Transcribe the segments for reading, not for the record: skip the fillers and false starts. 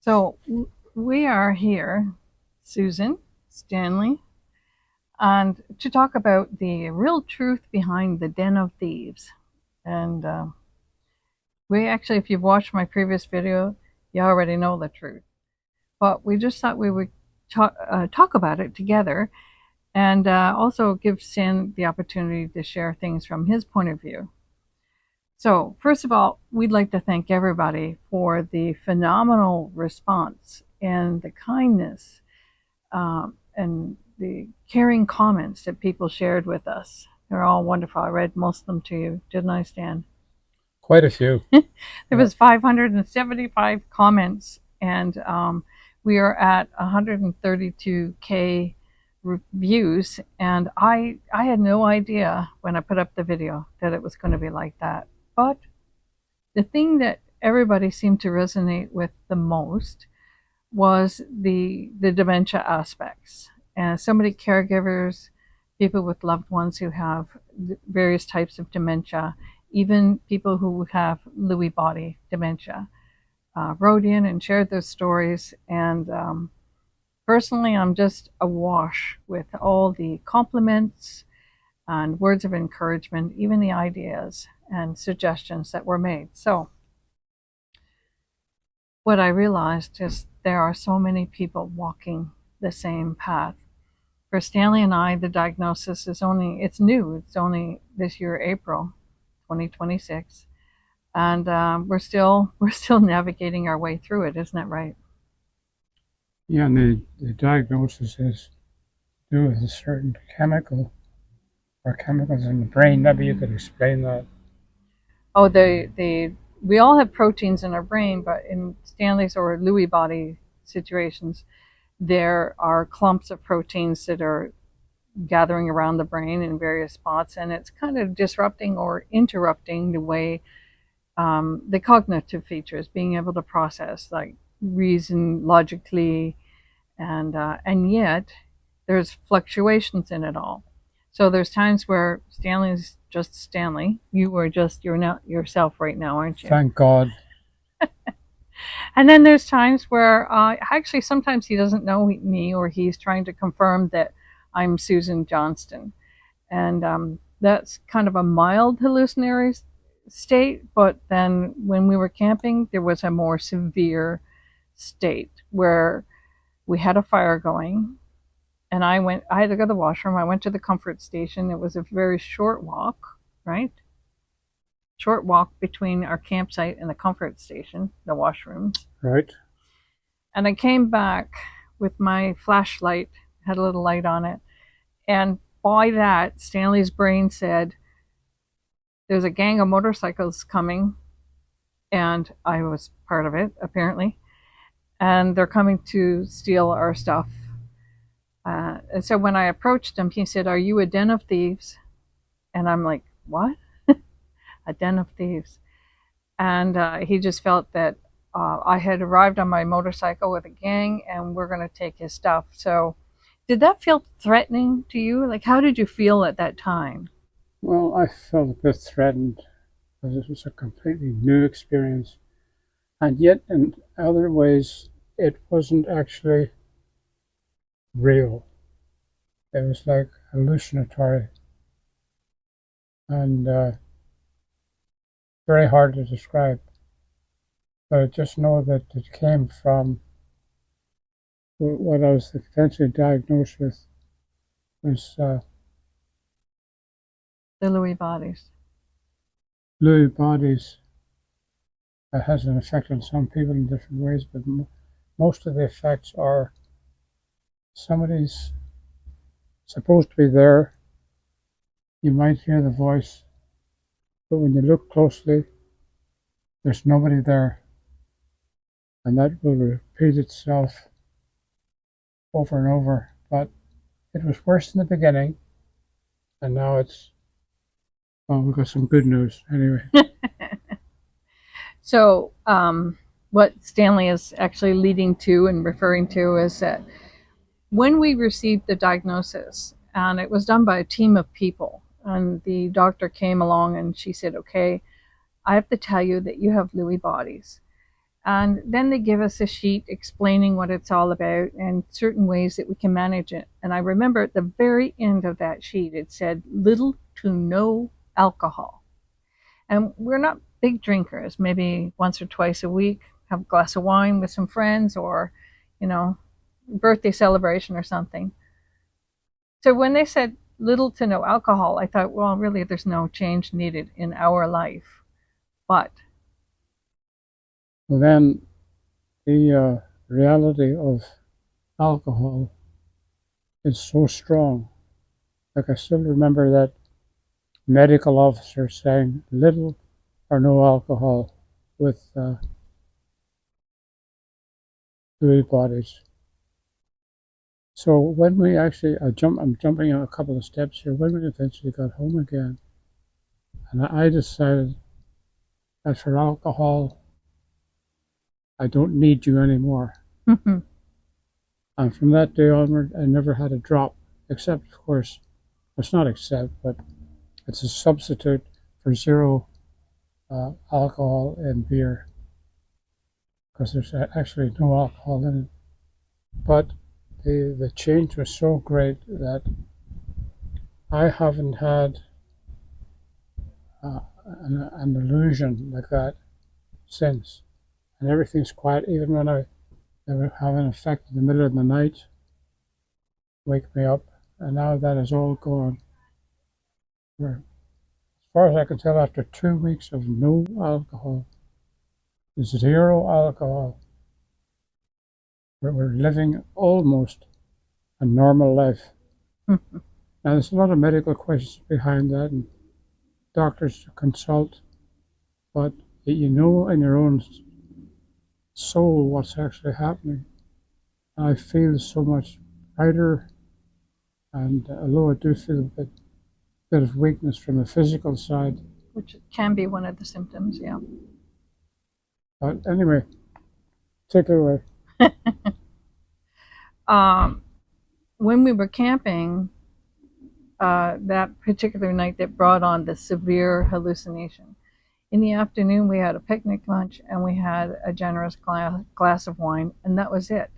So we are here, Susan, Stanley, and to talk about the real truth behind the den of thieves. And we actually, if you've watched my previous video, you already know the truth. But we just thought we would talk about it together and also give Stan the opportunity to share things from his point of view. So, first of all, we'd like to thank everybody for the phenomenal response and the kindness and the caring comments that people shared with us. They're all wonderful. I read most of them to you, didn't I, Stan? Quite a few. There was 575 comments, and we are at 132K views. And I had no idea when I put up the video that it was going to be like that. But the thing that everybody seemed to resonate with the most was the dementia aspects. And so many caregivers, people with loved ones who have various types of dementia, even people who have Lewy body dementia, wrote in and shared their stories. And personally, I'm just awash with all the compliments and words of encouragement, even the ideas and suggestions that were made. So, what I realized is there are so many people walking the same path. For Stanley and I, the diagnosis is it's new. It's only this year, April 2026. And we're still navigating our way through it, isn't that right? Yeah, and the diagnosis is due with a certain chemical or chemicals in the brain. Maybe you could explain that. Oh, we all have proteins in our brain, but in Stanley's or Lewy body situations, there are clumps of proteins that are gathering around the brain in various spots, and it's kind of disrupting or interrupting the way the cognitive features, being able to process, like reason logically, and yet there's fluctuations in it all. So there's times where Stanley's just Stanley. You are just you're not yourself right now, aren't you? Thank God. And then there's times where actually sometimes he doesn't know me, or he's trying to confirm that I'm Susan Johnston. And that's kind of a mild hallucinatory state. But then when we were camping, there was a more severe state where we had a fire going, and I had to go to the washroom. I went to the comfort station. It was a very short walk, right? Short walk between our campsite and the comfort station, the washrooms. Right. And I came back with my flashlight, had a little light on it. And by that, Stanley's brain said, there's a gang of motorcycles coming. And I was part of it, apparently. And they're coming to steal our stuff. And so when I approached him, he said, "Are you a den of thieves?" And I'm like, "What?" A den of thieves. And he just felt that I had arrived on my motorcycle with a gang and we're going to take his stuff. So, did that feel threatening to you? Like, how did you feel at that time? Well, I felt a bit threatened because it was a completely new experience. And yet, in other ways, it wasn't actually real. It was like hallucinatory and very hard to describe. But I just know that it came from what I was eventually diagnosed with was The Lewy bodies. Lewy bodies. That has an effect on some people in different ways, but most of the effects are somebody's supposed to be there. You might hear the voice, but when you look closely, there's nobody there. And that will repeat itself over and over. But it was worse in the beginning, and now well, we've got some good news anyway. So, what Stanley is actually leading to and referring to is that when we received the diagnosis, and it was done by a team of people, and the doctor came along and she said, "Okay, I have to tell you that you have Lewy bodies." And then they give us a sheet explaining what it's all about and certain ways that we can manage it. And I remember at the very end of that sheet, it said little to no alcohol. And we're not big drinkers, maybe once or twice a week, have a glass of wine with some friends or, you know, birthday celebration or something. So when they said little to no alcohol, I thought, well, really, there's no change needed in our life. But Well, then the reality of alcohol is so strong. Like I still remember that medical officer saying little or no alcohol with Lewy bodies. So when we actually, I'm jumping a couple of steps here. When we eventually got home again, and I decided that for alcohol, I don't need you anymore. And from that day onward, I never had a drop, except, of course, it's not except, but it's a substitute for zero alcohol in beer because there's actually no alcohol in it. But the change was so great that I haven't had an illusion like that since. And everything's quiet, even when I have an effect in the middle of the night, wake me up. And now that is all gone. As far as I can tell, after 2 weeks of no alcohol, zero alcohol, we're living almost a normal life. Now, there's a lot of medical questions behind that, and doctors to consult, but you know in your own soul what's actually happening. I feel so much brighter, and although I do feel bit of weakness from the physical side, which can be one of the symptoms, yeah. but anyway, take it away. When we were camping, that particular night that brought on the severe hallucination, in the afternoon we had a picnic lunch and we had a generous glass of wine, and that was it.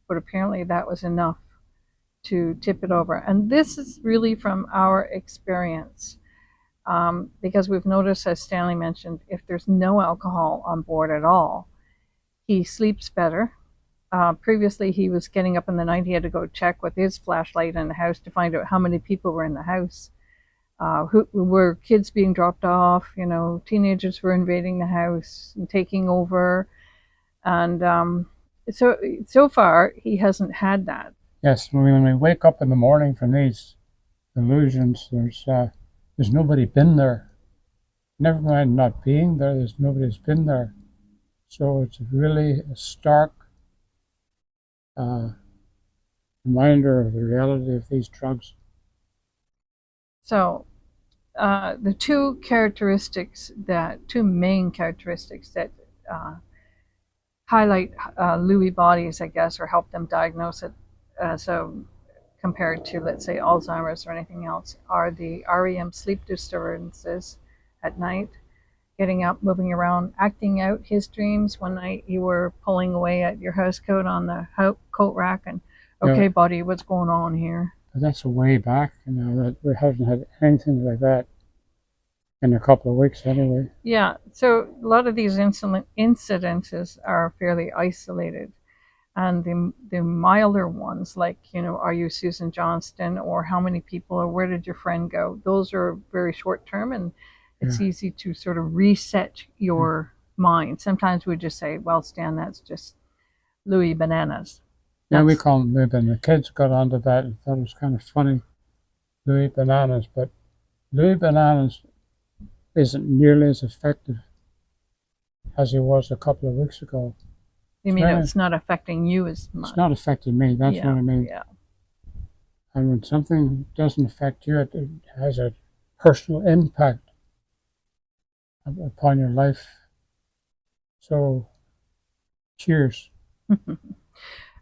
But apparently that was enough to tip it over. And this is really from our experience. Because we've noticed, as Stanley mentioned, if there's no alcohol on board at all, he sleeps better. Previously, he was getting up in the night. He had to go check with his flashlight in the house to find out how many people were in the house. Who were kids being dropped off? You know, teenagers were invading the house and taking over, and so far he hasn't had that. Yes, when we wake up in the morning from these illusions, there's nobody been there. Never mind not being there, there's nobody's been there. So it's really a stark uh, reminder of the reality of these drugs. So the two main characteristics that highlight Lewy bodies, I guess, or help them diagnose it. So compared to, let's say, Alzheimer's or anything else, are the REM sleep disturbances at night, getting up, moving around, acting out his dreams. One night you were pulling away at your house coat on the coat rack and, okay, Yeah, buddy, what's going on here? but that's a way back, that we haven't had anything like that in a couple of weeks anyway. Yeah, so a lot of these incidences are fairly isolated. And the milder ones, like, you know, are you Susan Johnston, or how many people, or where did your friend go? Those are very short term, and it's Yeah. easy to sort of reset your mind. Sometimes we just say, well, Stan, that's just Louis Bananas. Yeah, we That's call them Louis, and the kids got onto that and thought it was kind of funny, Louis Bananas, but Louis Bananas isn't nearly as effective as he was a couple of weeks ago. you It's mean very, it's not affecting you as it's much? not affecting me, that's what Yeah, I mean. yeah. And when something doesn't affect you, it has a personal impact upon your life. So, cheers.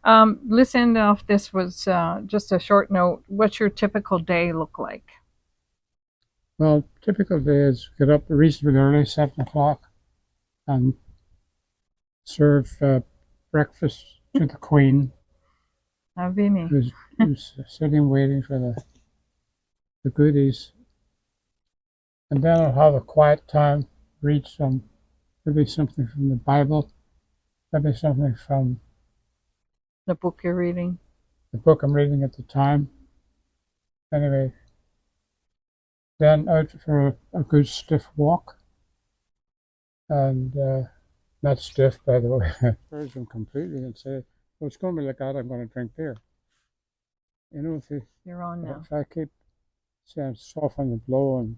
Let's end off. This was just a short note. What's your typical day look like? Well, typical day is get up reasonably early, 7 o'clock, and serve breakfast to the Queen, That would be me. who's sitting waiting for the goodies. And then I'll have a quiet time, read maybe something from the Bible, maybe something from The book you're reading. the book I'm reading at the time. Anyway, then out for a good stiff walk. And not stiff, by the way. Encourage them completely and say, well, it's going to be like that, I'm going to drink beer. You know, You're on now. if I keep saying soften the blow, and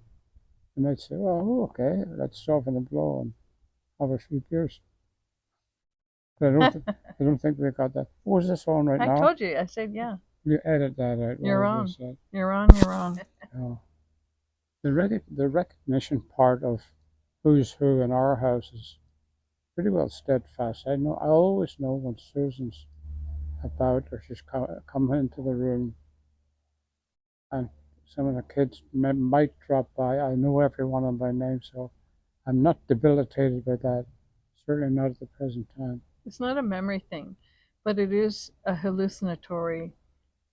they might say, well, okay, let's soften the blow and have a few beers. But I don't think they got that. What is this on right I now? told you. I said, yeah. You edit that out. You're What on. was that? You're on. You're on. Oh. The recognition part of who's who in our house is pretty well steadfast. I always know when Susan's about or she's come into the room, and some of the kids might drop by. I know every one of them by name, so I'm not debilitated by that. Certainly not at the present time. It's not a memory thing, but it is a hallucinatory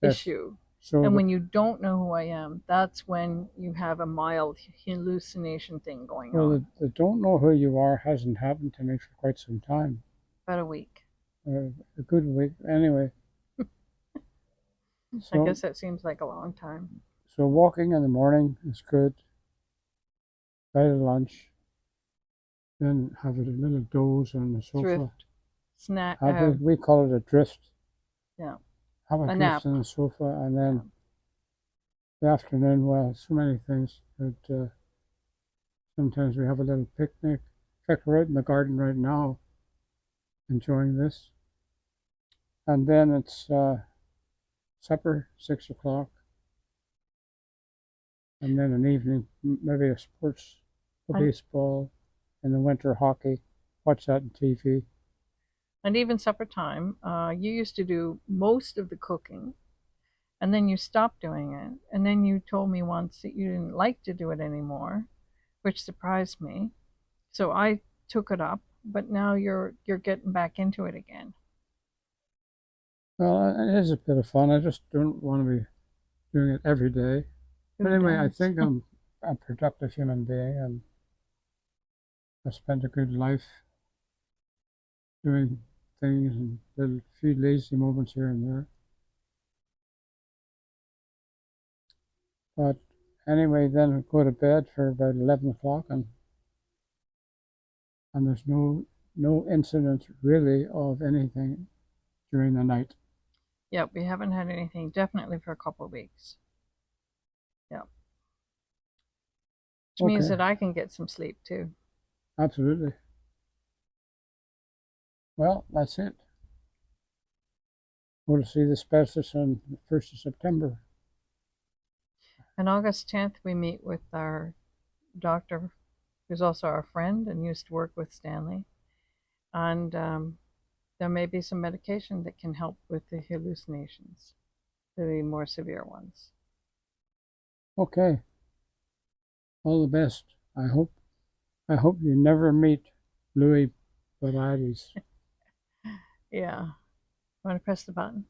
Yes. issue. So And when you don't know who I am, that's when you have a mild hallucination thing going on. the don't know who you are hasn't happened to me for quite some time. About a week. A good week, anyway. I guess that seems like a long time. So walking in the morning is good. Right at lunch, then have a little doze on the sofa. Drift. Snack. We call it a drift. Yeah. Have a drift nap. on the sofa, and then the afternoon, well, so many things. But sometimes we have a little picnic. In fact, we're out in the garden right now, enjoying this. And then it's supper, 6 o'clock. And then an evening, maybe a baseball, in the winter hockey. Watch that on TV. And even supper time, you used to do most of the cooking, and then you stopped doing it. And then you told me once that you didn't like to do it anymore, which surprised me. So I took it up, but now you're getting back into it again. Well, it is a bit of fun. I just don't want to be doing it every day. Who But anyway, I does? think I'm a productive human being, and I've spent a good life doing things and little few lazy moments here and there. But anyway, then I go to bed for about 11 o'clock, and there's no incident really of anything during the night. Yep, we haven't had anything definitely for a couple of weeks. Yep. Which means Okay, that I can get some sleep too. absolutely. Well, that's it. Go to see the specialist on the 1st of September. On August 10th, we meet with our doctor, who's also our friend and used to work with Stanley. And there may be some medication that can help with the hallucinations, the more severe ones. Okay. All the best. I hope you never meet Lewy. Yeah. Want to press the button?